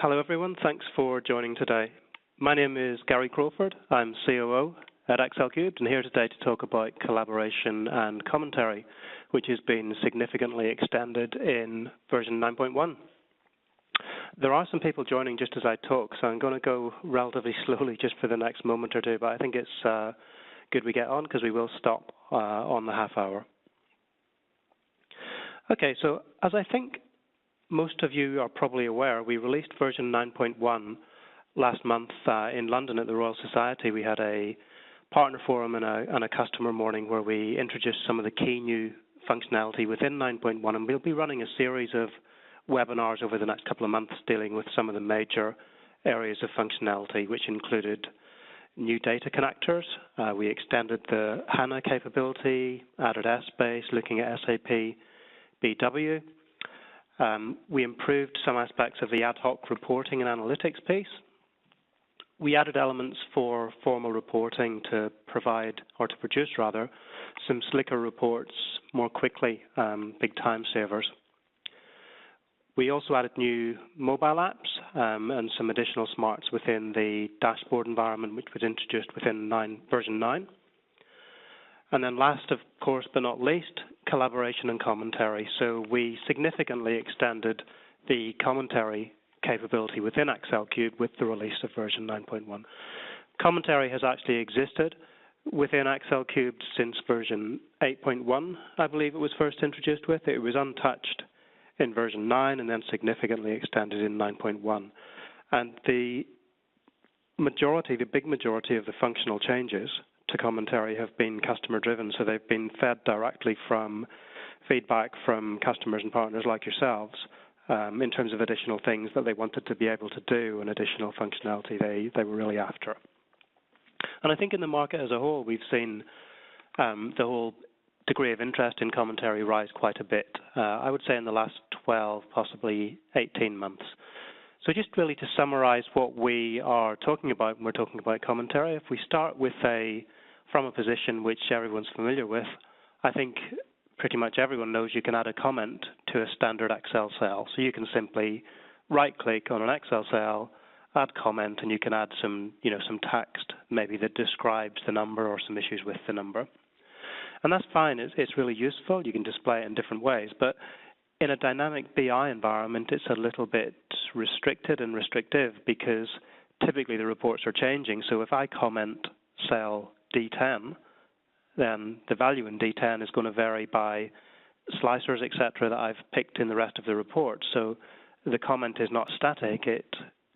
Hello, everyone. Thanks for joining today. My name is Gary Crawford. I'm COO at XLCubed, and here today to talk about collaboration and commentary, which has been significantly extended in version 9.1. There are some people joining just as I talk, so I'm going to go relatively slowly just for the next moment or two, but I think it's good we get on because we will stop on the half hour. Okay, so as I think most of you are probably aware, we released version 9.1 last month in London at the Royal Society. We had a partner forum and a customer morning where we introduced some of the key new functionality within 9.1, and we'll be running a series of webinars over the next couple of months dealing with some of the major areas of functionality, which included new data connectors. We extended the HANA capability, added Essbase, looking at SAP BW. We improved some aspects of the ad hoc reporting and analytics piece. We added elements for formal reporting to provide, or to produce rather, some slicker reports more quickly, big time savers. We also added new mobile apps and some additional smarts within the dashboard environment, which was introduced within version 9. And then last, of course, but not least, collaboration and commentary. So we significantly extended the commentary capability within XLCubed with the release of version 9.1. Commentary has actually existed within XLCubed since version 8.1, I believe it was first introduced with. It was untouched in version 9 and then significantly extended in 9.1. And the big majority of the functional changes to commentary have been customer-driven, so they've been fed directly from feedback from customers and partners like yourselves in terms of additional things that they wanted to be able to do and additional functionality they were really after. And I think in the market as a whole, we've seen the whole degree of interest in commentary rise quite a bit, I would say in the last 12, possibly 18 months. So just really to summarize what we are talking about when we're talking about commentary, if we start with from a position which everyone's familiar with, I think pretty much everyone knows you can add a comment to a standard Excel cell. So you can simply right-click on an Excel cell, add comment, and you can add some text maybe that describes the number or some issues with the number. And that's fine. It's really useful. You can display it in different ways, but in a dynamic BI environment, it's a little bit restricted and restrictive because typically the reports are changing. So if I comment cell D10, then the value in D10 is going to vary by slicers, etc., that I've picked in the rest of the report. So the comment is not static. It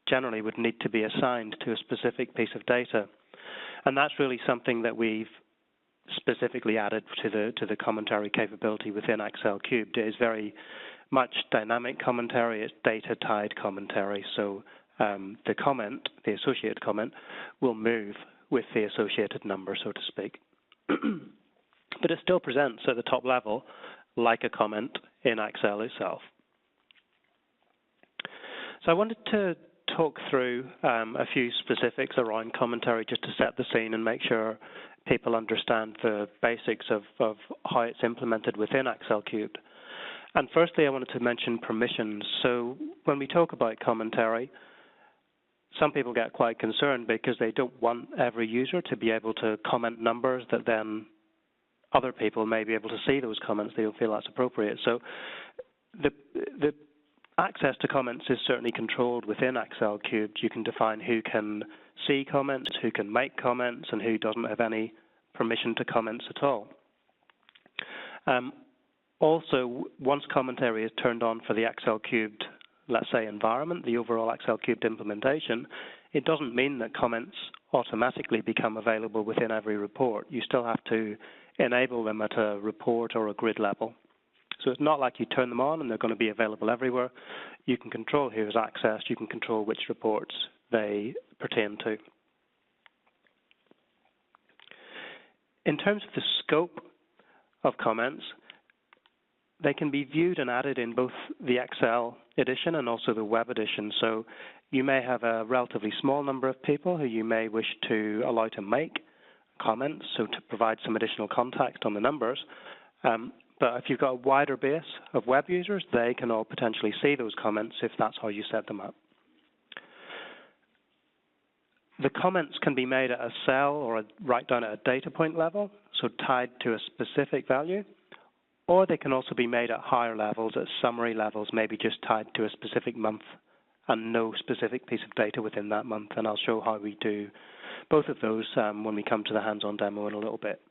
generally would need to be assigned to a specific piece of data. And that's really something that we've specifically added to the commentary capability within XLCubed. It is very much dynamic commentary. It's data-tied commentary. So the comment, the associated comment, will move with the associated number, so to speak. But it still presents at the top level like a comment in Excel itself. So I wanted to talk through a few specifics around commentary just to set the scene and make sure people understand the basics of how it's implemented within XLCubed. And firstly, I wanted to mention permissions. So when we talk about commentary, some people get quite concerned because they don't want every user to be able to comment numbers that then other people may be able to see those comments. They don't feel that's appropriate. So the access to comments is certainly controlled within XLCubed. You can define who can see comments, who can make comments, and who doesn't have any permission to comments at all. Also, once commentary is turned on for the XLCubed, let's say, environment, the overall XLCubed implementation, it doesn't mean that comments automatically become available within every report. You still have to enable them at a report or a grid level. So it's not like you turn them on and they're going to be available everywhere. You can control who has access. You can control which reports they pertain to. In terms of the scope of comments, they can be viewed and added in both the Excel edition and also the web edition. So you may have a relatively small number of people who you may wish to allow to make comments, so to provide some additional context on the numbers. But if you've got a wider base of web users, they can all potentially see those comments if that's how you set them up. The comments can be made at a cell or right down at a data point level, so tied to a specific value, or they can also be made at higher levels, at summary levels, maybe just tied to a specific month and no specific piece of data within that month. And I'll show how we do both of those when we come to the hands-on demo in a little bit.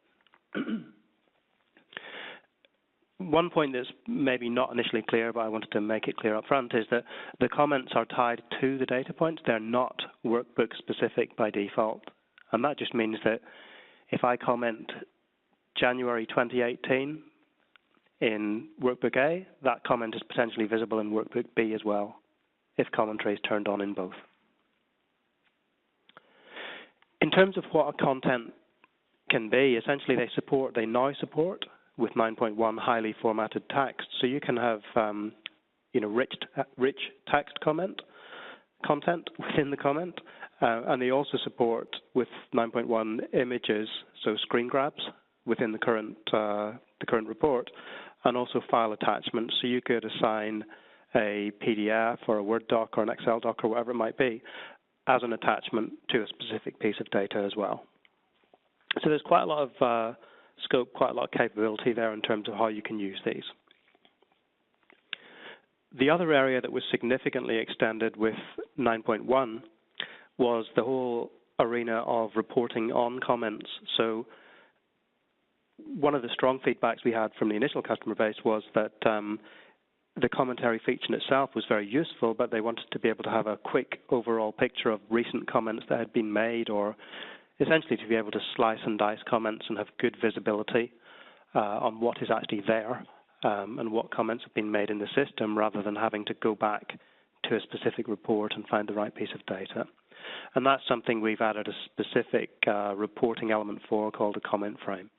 One point that's maybe not initially clear, but I wanted to make it clear up front, is that the comments are tied to the data points. They're not workbook specific by default. And that just means that if I comment January 2018 in workbook A, that comment is potentially visible in workbook B as well, if commentary is turned on in both. In terms of what a content can be, essentially they now support with 9.1 highly formatted text. So you can have rich text content within the comment, and they also support with 9.1 images, so screen grabs within the current report, and also file attachments. So you could assign a PDF or a Word doc or an Excel doc or whatever it might be as an attachment to a specific piece of data as well. So there's quite a lot of scope, quite a lot of capability there in terms of how you can use these. The other area that was significantly extended with 9.1 was the whole arena of reporting on comments. So one of the strong feedbacks we had from the initial customer base was that the commentary feature in itself was very useful, but they wanted to be able to have a quick overall picture of recent comments that had been made, or essentially to be able to slice and dice comments and have good visibility on what is actually there and what comments have been made in the system, rather than having to go back to a specific report and find the right piece of data. And that's something we've added a specific reporting element for called a comment frame.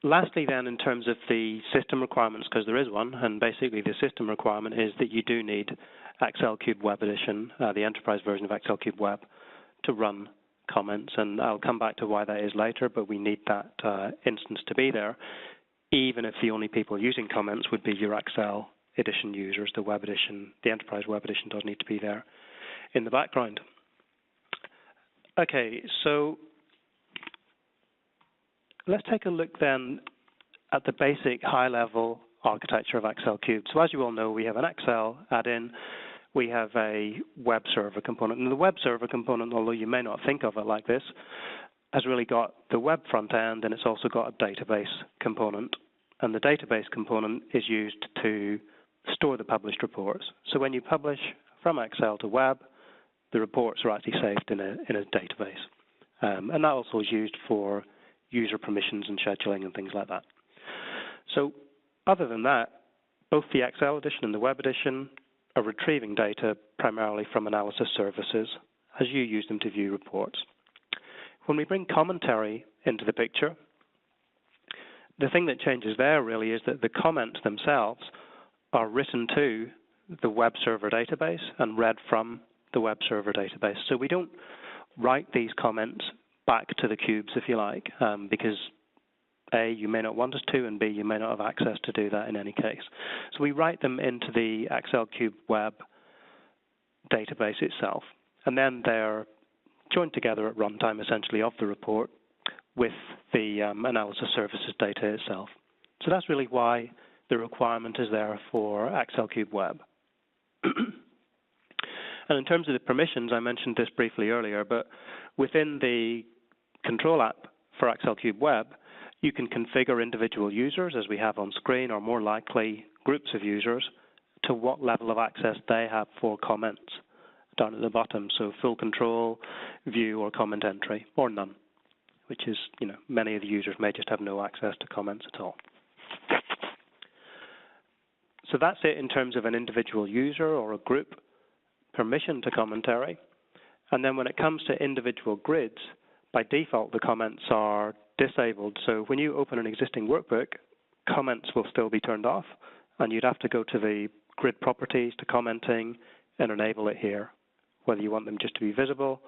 Lastly then, in terms of the system requirements, because there is one, and basically the system requirement is that you do need XLCubed Web Edition, the enterprise version of XLCubed Web, to run comments. And I'll come back to why that is later, but we need that instance to be there, even if the only people using comments would be your XL Edition users. The Web Edition, the enterprise Web Edition does need to be there in the background. Okay, so let's take a look then at the basic high-level architecture of XLCubed. So as you all know, we have an XL add-in, we have a web server component. And the web server component, although you may not think of it like this, has really got the web front end, and it's also got a database component. And the database component is used to store the published reports. So when you publish from XL to web, the reports are actually saved in a database. And that also is used for user permissions and scheduling and things like that. So other than that, both the XL edition and the Web edition are retrieving data primarily from analysis services as you use them to view reports. When we bring commentary into the picture, the thing that changes there really is that the comments themselves are written to the web server database and read from the web server database. So we don't write these comments back to the cubes, if you like, because A, you may not want us to, and B, you may not have access to do that in any case. So we write them into the XLCubed Web database itself, and then they're joined together at runtime, essentially, of the report with the analysis services data itself. So that's really why the requirement is there for XLCubed Web. And in terms of the permissions, I mentioned this briefly earlier, but within the control app for XLCubed Web, you can configure individual users, as we have on screen, or more likely groups of users, to what level of access they have for comments down at the bottom. So full control, view, or comment entry, or none, which is, many of the users may just have no access to comments at all. So that's it in terms of an individual user or a group permission to commentary. And then when it comes to individual grids, by default, the comments are disabled. So when you open an existing workbook, comments will still be turned off, and you'd have to go to the grid properties, to commenting, and enable it here, whether you want them just to be visible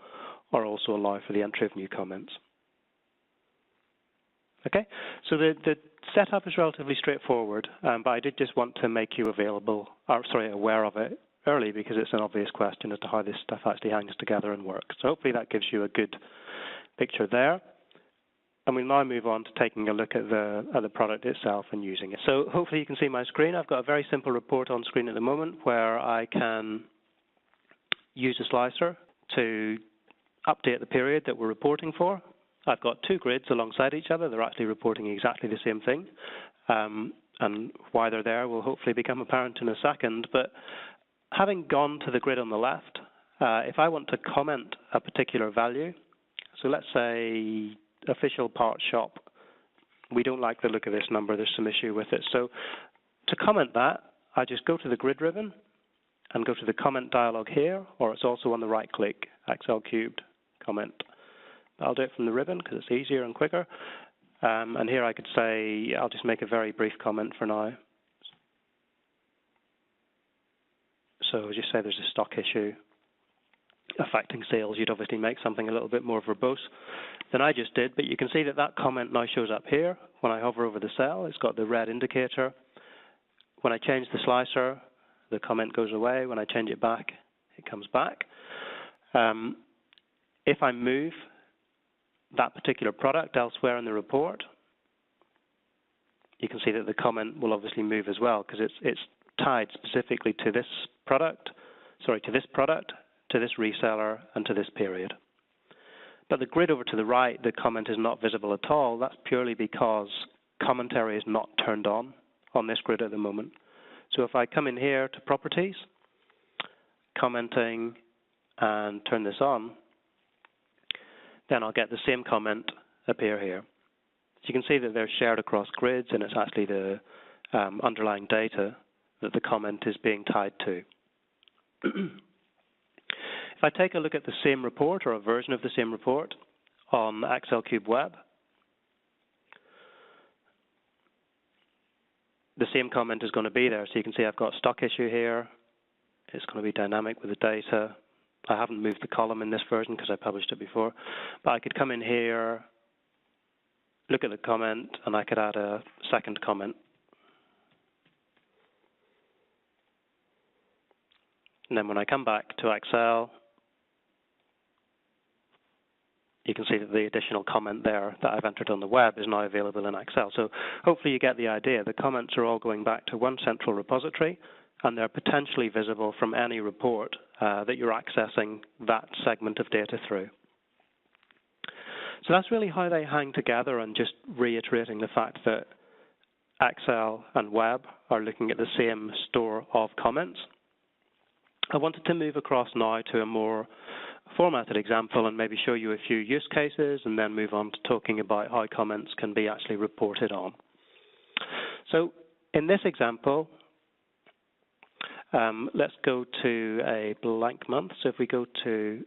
or also allow for the entry of new comments. Okay, so the setup is relatively straightforward, but I did just want to make you aware of it early because it's an obvious question as to how this stuff actually hangs together and works. So hopefully that gives you a good picture there. And we'll now move on to taking a look at the product itself and using it. So hopefully you can see my screen. I've got a very simple report on screen at the moment where I can use a slicer to update the period that we're reporting for. I've got two grids alongside each other. They're actually reporting exactly the same thing. And why they're there will hopefully become apparent in a second. But having gone to the grid on the left, if I want to comment a particular value, so let's say official part shop, we don't like the look of this number, there's some issue with it. So to comment that, I just go to the grid ribbon and go to the comment dialog here, or it's also on the right click, XLCubed comment. I'll do it from the ribbon because it's easier and quicker. And here I could say, I'll just make a very brief comment for now. So just say there's a stock issue affecting sales. You'd obviously make something a little bit more verbose than I just did, but you can see that that comment now shows up here. When I hover over the cell, it's got the red indicator. When I change the slicer, the comment goes away. When I change it back, it comes back. If I move that particular product elsewhere in the report, you can see that the comment will obviously move as well because it's tied specifically to this product, to this reseller, and to this period. But the grid over to the right, the comment is not visible at all. That's purely because commentary is not turned on this grid at the moment. So if I come in here to properties, commenting, and turn this on, then I'll get the same comment appear here. So you can see that they're shared across grids, and it's actually the underlying data that the comment is being tied to. If I take a look at the same report or a version of the same report on XLCubed Web, the same comment is going to be there. So you can see I've got stock issue here. It's going to be dynamic with the data. I haven't moved the column in this version because I published it before. But I could come in here, look at the comment, and I could add a second comment. And then when I come back to Excel, you can see that the additional comment there that I've entered on the web is now available in Excel. So hopefully you get the idea. The comments are all going back to one central repository, and they're potentially visible from any report that you're accessing that segment of data through. So that's really how they hang together, and just reiterating the fact that Excel and web are looking at the same store of comments. I wanted to move across now to a more formatted example and maybe show you a few use cases and then move on to talking about how comments can be actually reported on. So in this example, let's go to a blank month. So if we go to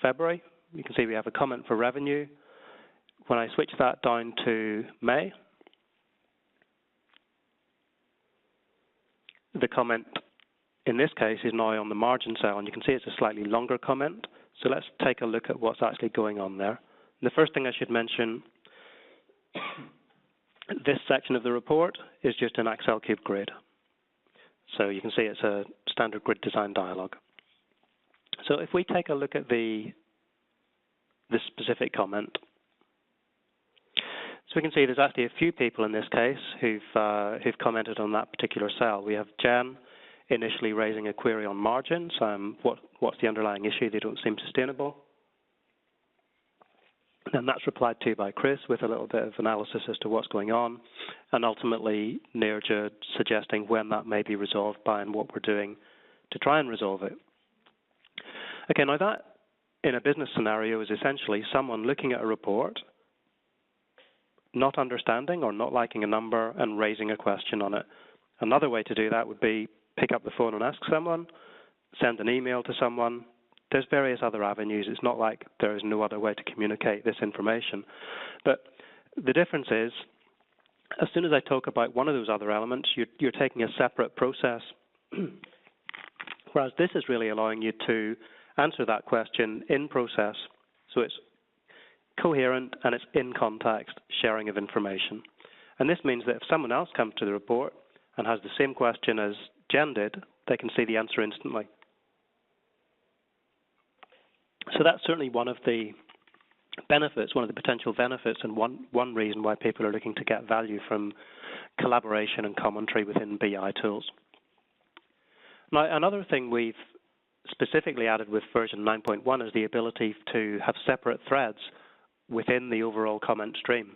February, you can see we have a comment for revenue. When I switch that down to May, the comment in this case is now on the margin cell, and you can see it's a slightly longer comment. So let's take a look at what's actually going on there. The first thing I should mention, this section of the report is just an XLCubed grid. So you can see it's a standard grid design dialog. So if we take a look at this specific comment, so we can see there's actually a few people in this case who've commented on that particular cell. We have Jen initially raising a query on margins. What's the underlying issue? They don't seem sustainable. And that's replied to by Chris with a little bit of analysis as to what's going on, and ultimately Nirja suggesting when that may be resolved by and what we're doing to try and resolve it. Okay, now that in a business scenario is essentially someone looking at a report, not understanding or not liking a number and raising a question on it. Another way to do that would be pick up the phone and ask someone, send an email to someone. There's various other avenues. It's not like there is no other way to communicate this information. But the difference is, as soon as I talk about one of those other elements, you're taking a separate process, whereas this is really allowing you to answer that question in process. So it's coherent and it's in context sharing of information. And this means that if someone else comes to the report and has the same question as Jen did, they can see the answer instantly. So that's certainly one of the benefits, one of the potential benefits, and one reason why people are looking to get value from collaboration and commentary within BI tools. Now, another thing we've specifically added with version 9.1 is the ability to have separate threads within the overall comment stream.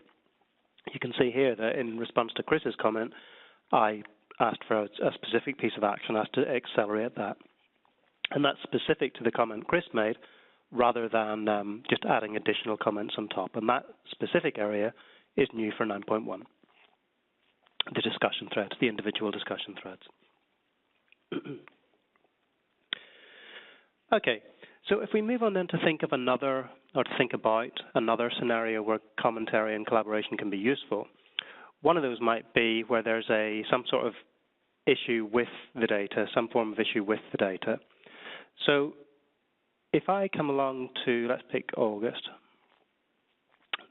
You can see here that in response to Chris's comment, I asked for a specific piece of action, asked to accelerate that. And that's specific to the comment Chris made, rather than just adding additional comments on top. And that specific area is new for 9.1, the discussion threads, the individual discussion threads. Okay, so if we move on then to think of another, or to think about another scenario where commentary and collaboration can be useful, one of those might be where there's some sort of issue with the data, some form of issue with the data. So if I come along to, let's pick August.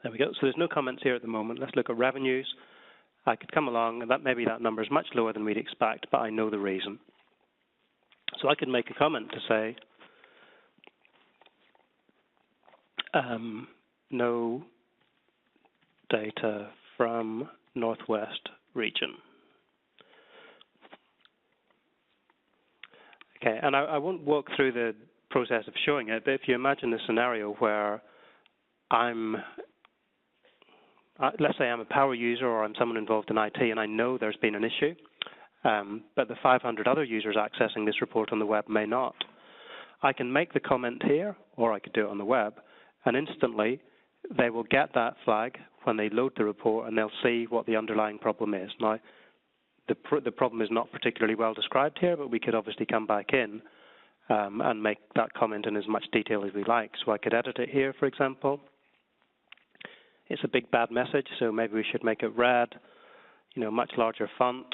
There we go. So there's no comments here at the moment. Let's look at revenues. I could come along, and maybe that number is much lower than we'd expect, but I know the reason. So I could make a comment to say, no data from Northwest region. Okay, and I won't walk through the process of showing it, but if you imagine a scenario where let's say I'm a power user or I'm someone involved in IT and I know there's been an issue, but the 500 other users accessing this report on the web may not. I can make the comment here, or I could do it on the web, and instantly they will get that flag when they load the report and they'll see what the underlying problem is. Now, the problem is not particularly well described here, but we could obviously come back in and make that comment in as much detail as we like. So I could edit it here, for example. It's a big bad message, so maybe we should make it red, much larger font.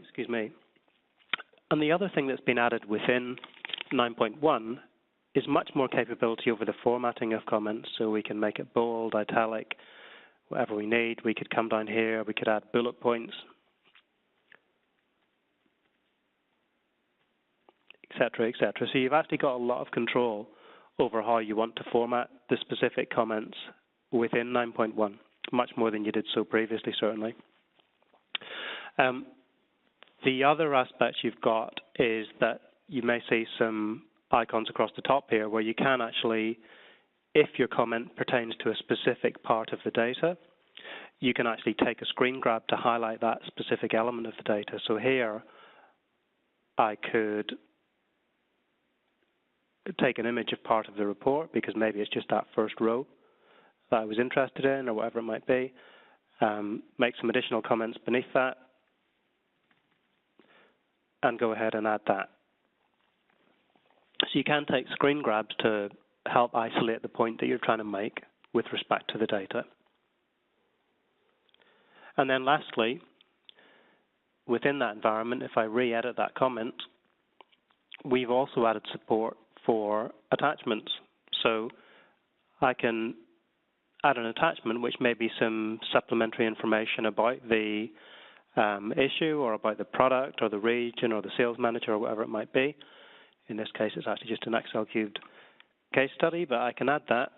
Excuse me. And the other thing that's been added within 9.1 is much more capability over the formatting of comments, so we can make it bold, italic, whatever we need. We could come down here, we could add bullet points, etc., etc. So you've actually got a lot of control over how you want to format the specific comments within 9.1, much more than you did so previously, certainly. The other aspect you've got is that you may see some icons across the top here where you can actually, if your comment pertains to a specific part of the data, you can actually take a screen grab to highlight that specific element of the data. So here, I could take an image of part of the report because maybe it's just that first row that I was interested in or whatever it might be, make some additional comments beneath that, and go ahead and add that. So you can take screen grabs to help isolate the point that you're trying to make with respect to the data. And then lastly, within that environment, if I re-edit that comment, we've also added support for attachments. So I can add an attachment which may be some supplementary information about the issue or about the product or the region or the sales manager or whatever it might be. In this case, it's actually just an XLCubed case study, but I can add that.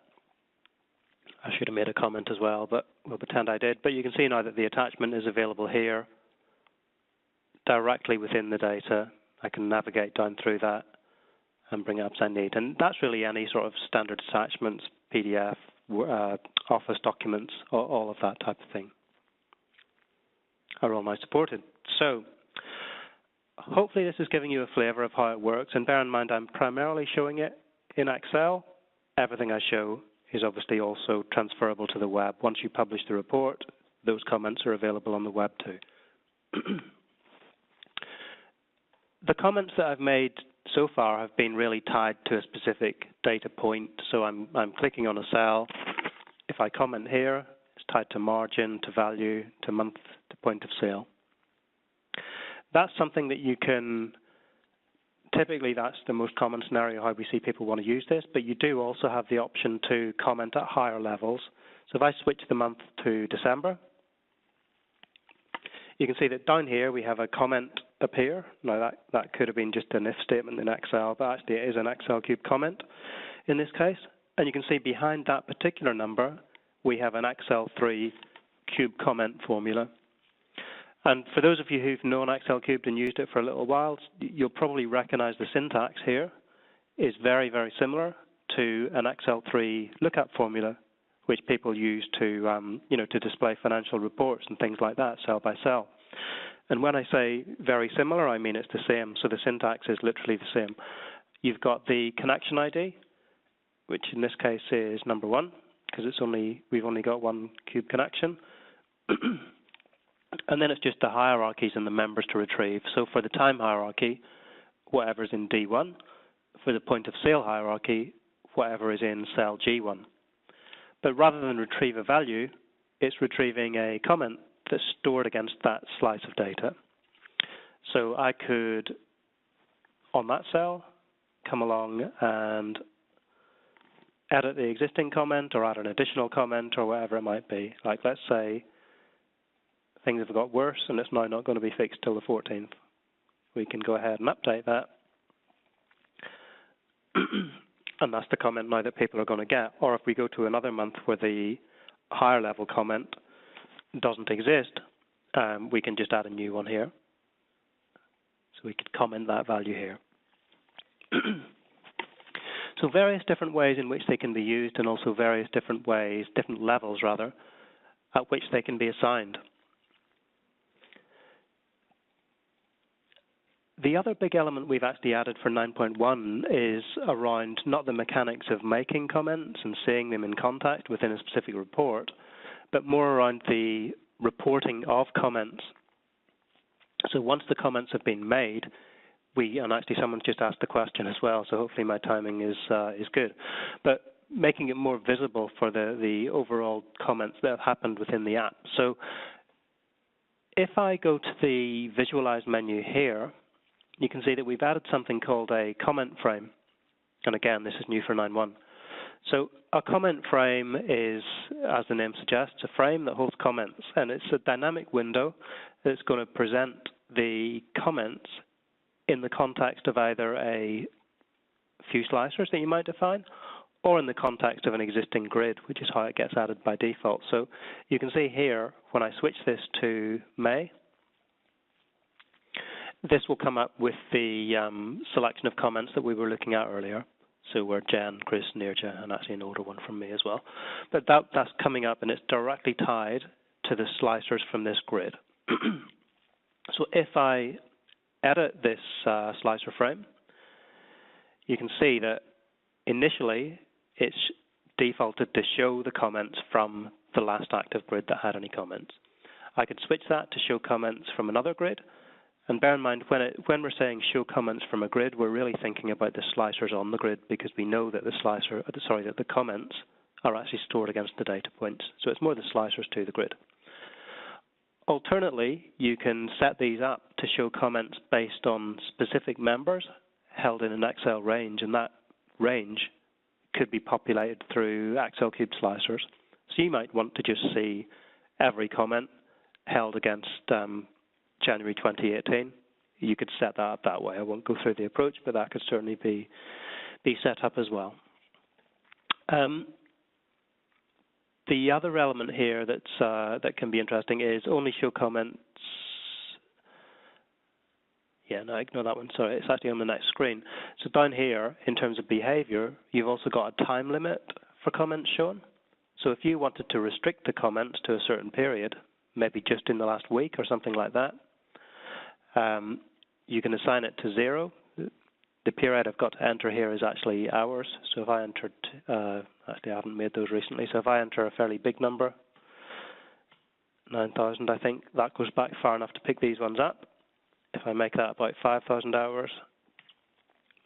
I should have made a comment as well, but we'll pretend I did. But you can see now that the attachment is available here directly within the data. I can navigate down through that and bring it up as I need. And that's really any sort of standard attachments, PDF, Office documents, all of that type of thing are all now supported. So hopefully this is giving you a flavor of how it works. And bear in mind, I'm primarily showing it in Excel. Everything I show is obviously also transferable to the web. Once you publish the report, those comments are available on the web too. The comments that I've made so far have been really tied to a specific data point. So I'm clicking on a cell. If I comment here, it's tied to margin, to value, to month, to point of sale. That's something that you can, typically that's the most common scenario how we see people want to use this, but you do also have the option to comment at higher levels. So if I switch the month to December, you can see that down here we have a comment appear. Now that could have been just an if statement in Excel, but actually it is an XLCubed comment in this case. And you can see behind that particular number, we have an XL3 cube comment formula. And for those of you who've known XLCubed and used it for a little while, you'll probably recognize the syntax here is very, very similar to an XL3 lookup formula, which people use to, to display financial reports and things like that, cell by cell. And when I say very similar, I mean it's the same. So the syntax is literally the same. You've got the connection ID, which in this case is number 1, because we've only got one cube connection. And then it's just the hierarchies and the members to retrieve. So for the time hierarchy, whatever's in D1. For the point of sale hierarchy, whatever is in cell G1. But rather than retrieve a value, it's retrieving a comment that's stored against that slice of data. So I could, on that cell, come along and edit the existing comment or add an additional comment or whatever it might be. Like, let's say things have got worse and it's now not going to be fixed till the 14th. We can go ahead and update that. And that's the comment now that people are going to get. Or if we go to another month where the higher level comment doesn't exist, we can just add a new one here. So we could comment that value here. So various different ways in which they can be used, and also various different ways, different levels rather, at which they can be assigned. The other big element we've actually added for 9.1 is around not the mechanics of making comments and seeing them in contact within a specific report, but more around the reporting of comments. So once the comments have been made, and actually someone's just asked the question as well, so hopefully my timing is good, but making it more visible for the overall comments that have happened within the app. So if I go to the Visualize menu here, you can see that we've added something called a comment frame. And again, this is new for 9.1. So a comment frame is, as the name suggests, a frame that holds comments. And it's a dynamic window that's going to present the comments in the context of either a few slicers that you might define, or in the context of an existing grid, which is how it gets added by default. So you can see here, when I switch this to May, this will come up with the selection of comments that we were looking at earlier. So we're Jen, Chris, Nirja, and actually an older one from me as well. But that's coming up, and it's directly tied to the slicers from this grid. So if I edit this slicer frame, you can see that initially it's defaulted to show the comments from the last active grid that had any comments. I could switch that to show comments from another grid. And bear in mind, when we're saying show comments from a grid, we're really thinking about the slicers on the grid, because we know that the comments are actually stored against the data points. So it's more the slicers to the grid. Alternately, you can set these up to show comments based on specific members held in an Excel range, and that range could be populated through XLCubed slicers. So you might want to just see every comment held against January 2018. You could set that up that way. I won't go through the approach, but that could certainly be set up as well. The other element here that can be interesting is only show comments. Yeah, no, ignore that one. Sorry, it's actually on the next screen. So down here, in terms of behavior, you've also got a time limit for comments shown. So if you wanted to restrict the comments to a certain period, maybe just in the last week or something like that, you can assign it to 0. The period I've got to enter here is actually hours. So if I entered, actually I haven't made those recently, so if I enter a fairly big number, 9,000, I think, that goes back far enough to pick these ones up. If I make that about 5,000 hours,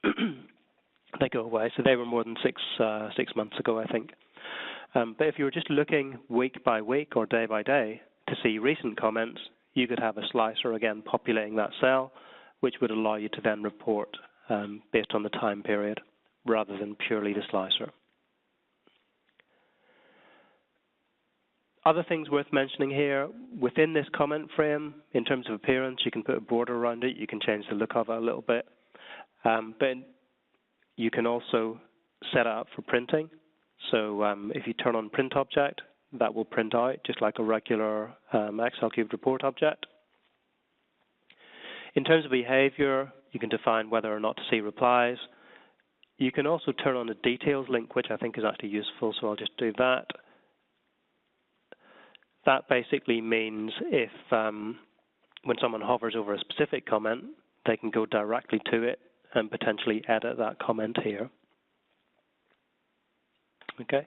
they go away. So they were more than 6 months ago, I think. But if you were just looking week by week or day by day to see recent comments, you could have a slicer again populating that cell, which would allow you to then report based on the time period rather than purely the slicer. Other things worth mentioning here, within this comment frame, in terms of appearance, you can put a border around it, you can change the look of it a little bit, but you can also set it up for printing. So if you turn on print object, that will print out just like a regular XLCubed report object. In terms of behavior, you can define whether or not to see replies. You can also turn on a details link, which I think is actually useful, so I'll just do that. That basically means if when someone hovers over a specific comment, they can go directly to it and potentially edit that comment here. Okay,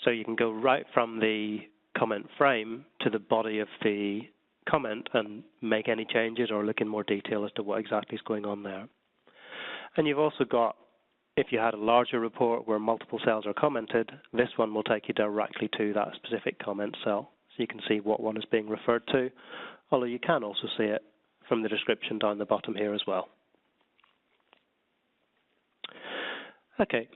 so you can go right from the comment frame to the body of the comment and make any changes or look in more detail as to what exactly is going on there. And you've also got, if you had a larger report where multiple cells are commented, this one will take you directly to that specific comment cell, so you can see what one is being referred to, although you can also see it from the description down the bottom here as well. Okay,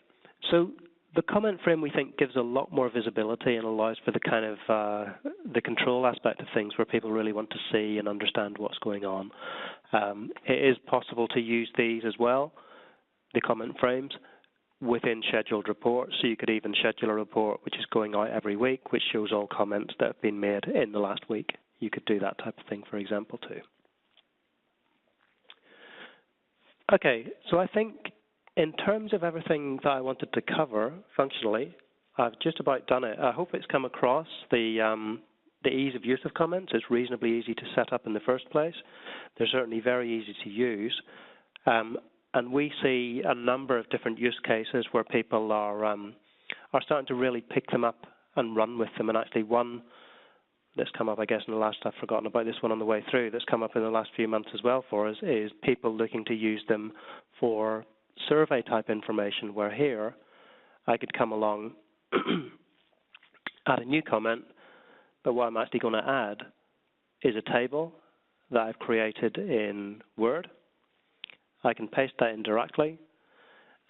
so the comment frame, we think, gives a lot more visibility and allows for the kind of the control aspect of things where people really want to see and understand what's going on. It is possible to use these as well, the comment frames, within scheduled reports. So you could even schedule a report which is going out every week, which shows all comments that have been made in the last week. You could do that type of thing, for example, too. Okay, so I think in terms of everything that I wanted to cover functionally, I've just about done it. I hope it's come across the ease of use of comments. It's reasonably easy to set up in the first place. They're certainly very easy to use. And we see a number of different use cases where people are starting to really pick them up and run with them. And actually one that's come up, I guess, in the last, I've forgotten about this one on the way through, that's come up in the last few months as well for us, is people looking to use them for survey type information, where here I could come along, add a new comment, but what I'm actually going to add is a table that I've created in Word. I can paste that in directly,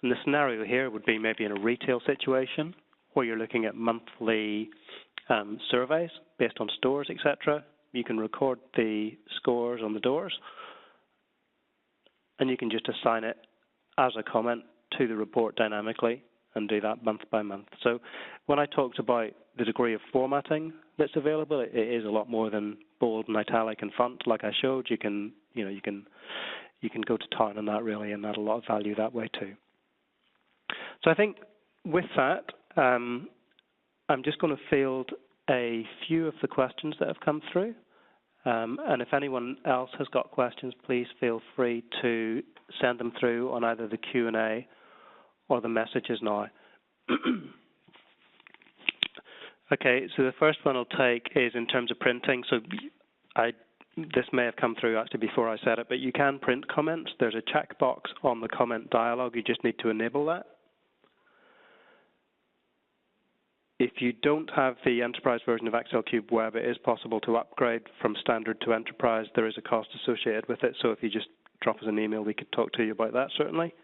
and the scenario here would be maybe in a retail situation where you're looking at monthly surveys based on stores, etc. You can record the scores on the doors, and you can just assign it as a comment to the report dynamically and do that month by month. So when I talked about the degree of formatting that's available, it is a lot more than bold and italic and font like I showed. You can go to town on that really and add a lot of value that way too. So I think with that, I'm just going to field a few of the questions that have come through. And if anyone else has got questions, please feel free to send them through on either the Q&A or the messages now. Okay, so the first one I'll take is in terms of printing. So this may have come through actually before I said it, but you can print comments. There's a checkbox on the comment dialog. You just need to enable that. If you don't have the enterprise version of XLCubed Web, it is possible to upgrade from standard to enterprise. There is a cost associated with it, so if you just drop us an email, we could talk to you about that, certainly.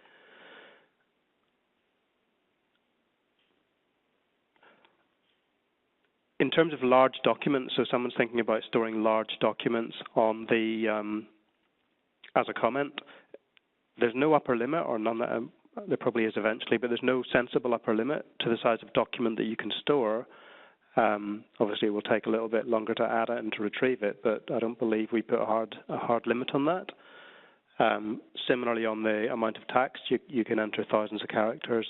In terms of large documents, so someone's thinking about storing large documents on the as a comment, there's no upper limit, or none that there probably is eventually, but there's no sensible upper limit to the size of document that you can store. Obviously, it will take a little bit longer to add it and to retrieve it, but I don't believe we put a hard limit on that. Similarly, on the amount of text, you can enter thousands of characters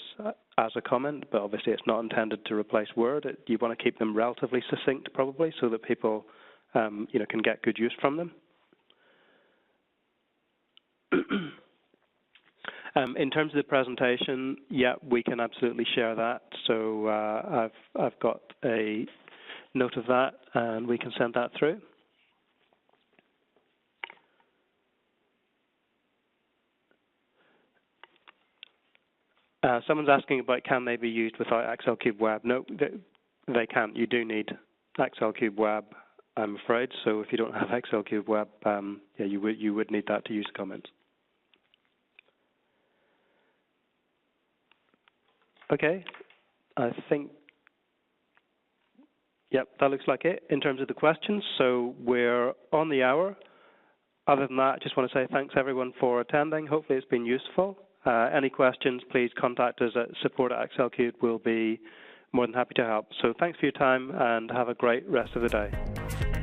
as a comment, but obviously it's not intended to replace Word. You want to keep them relatively succinct, probably, so that people can get good use from them. In terms of the presentation, yeah, we can absolutely share that. So I've got a note of that, and we can send that through. Someone's asking about can they be used without XLCubed Web. No, they can't. You do need XLCubed Web, I'm afraid. So if you don't have XLCubed Web, yeah, you would need that to use comments. Okay, I think, Yep, that looks like it in terms of the questions. So we're on the hour. Other than that, I just want to say thanks everyone for attending. Hopefully it's been useful. Any questions, please contact us at support@XLCubed. We'll be more than happy to help. So thanks for your time and have a great rest of the day.